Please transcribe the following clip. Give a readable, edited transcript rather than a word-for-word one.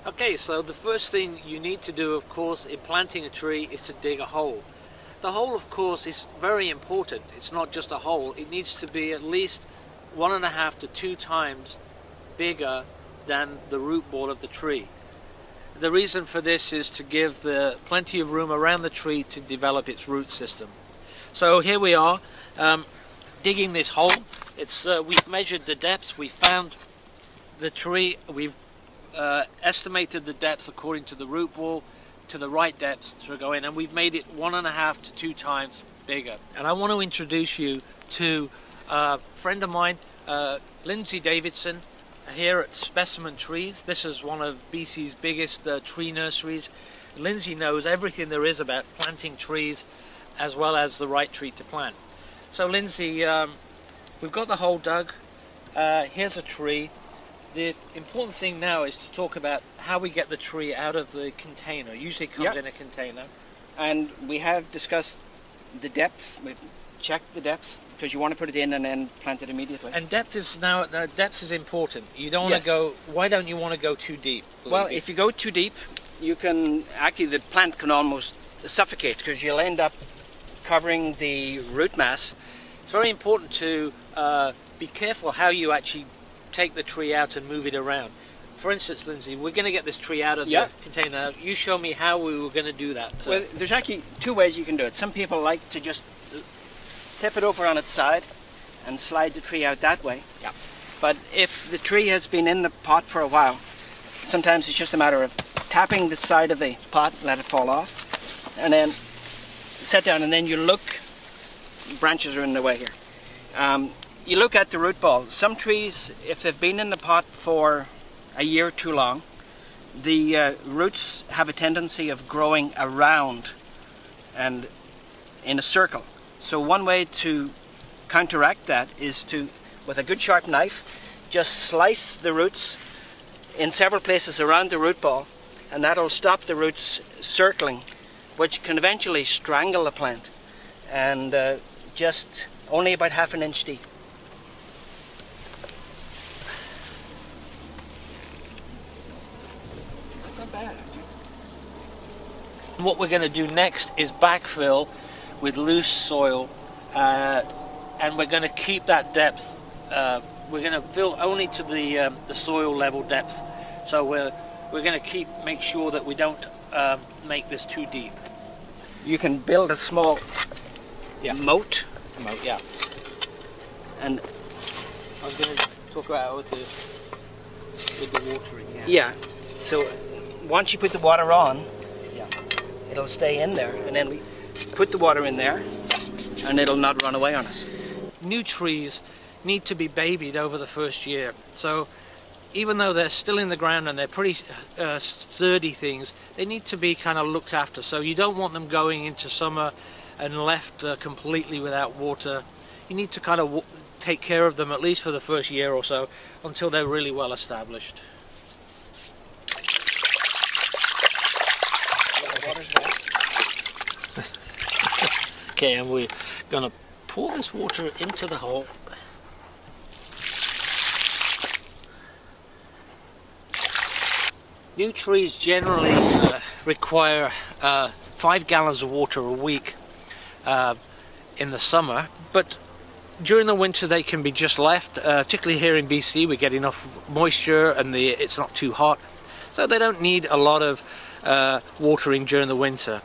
Okay, so the first thing you need to do, of course, in planting a tree is to dig a hole. The hole, of course, is very important. It's not just a hole. It needs to be at least 1.5 to 2 times bigger than the root ball of the tree. The reason for this is to give plenty of room around the tree to develop its root system. So here we are, digging this hole. We've measured the depth, we found the tree, we've estimated the depth according to the root ball to the right depth to go in, and we've made it 1.5 to 2 times bigger. And I want to introduce you to a friend of mine, Lindsay Davidson, here at Specimen Trees. This is one of BC's biggest tree nurseries. Lindsay knows everything there is about planting trees as well as the right tree to plant. So Lindsay, we've got the hole dug. Here's a tree. The important thing now is to talk about how we get the tree out of the container. Usually it comes in a container. And we have discussed the depth. We've checked the depth because you want to put it in and then plant it immediately. And depth is important. You don't want to go. Why don't you want to go too deep? Well, if you go too deep, you can actually the plant can almost suffocate because you'll end up covering the root mass. It's very important to be careful how you actually take the tree out and move it around. For instance, Lindsay, we're going to get this tree out of the container. You show me how we were going to do that. Well, there's actually 2 ways you can do it. Some people like to just tip it over on its side and slide the tree out that way. Yeah. But if the tree has been in the pot for a while, sometimes it's just a matter of tapping the side of the pot, let it fall off, and then set down, and then you look. Branches are in the way here. You look at the root ball. Some trees, if they've been in the pot for a year too long, the roots have a tendency of growing around and in a circle. So one way to counteract that is to, with a good sharp knife, just slice the roots in several places around the root ball, and that'll stop the roots circling, which can eventually strangle the plant, and just only about 1/2 inch deep. That's not bad, actually. What we're going to do next is backfill with loose soil, and we're going to keep that depth. We're going to fill only to the soil level depth. So we're going to make sure that we don't make this too deep. You can build a small moat. Yeah. And I was going to talk about with the watering. Yeah. So once you put the water on, it'll stay in there, and then we put the water in there, and it'll not run away on us. New trees need to be babied over the first year. So even though they're still in the ground and they're pretty sturdy things, they need to be kind of looked after. So you don't want them going into summer and left completely without water. You need to kind of take care of them at least for the first year or so until they're really well established. Okay, and we're going to pour this water into the hole. New trees generally require 5 gallons of water a week in the summer, but during the winter they can be just left. Particularly here in BC, we get enough moisture and it's not too hot, so they don't need a lot of watering during the winter.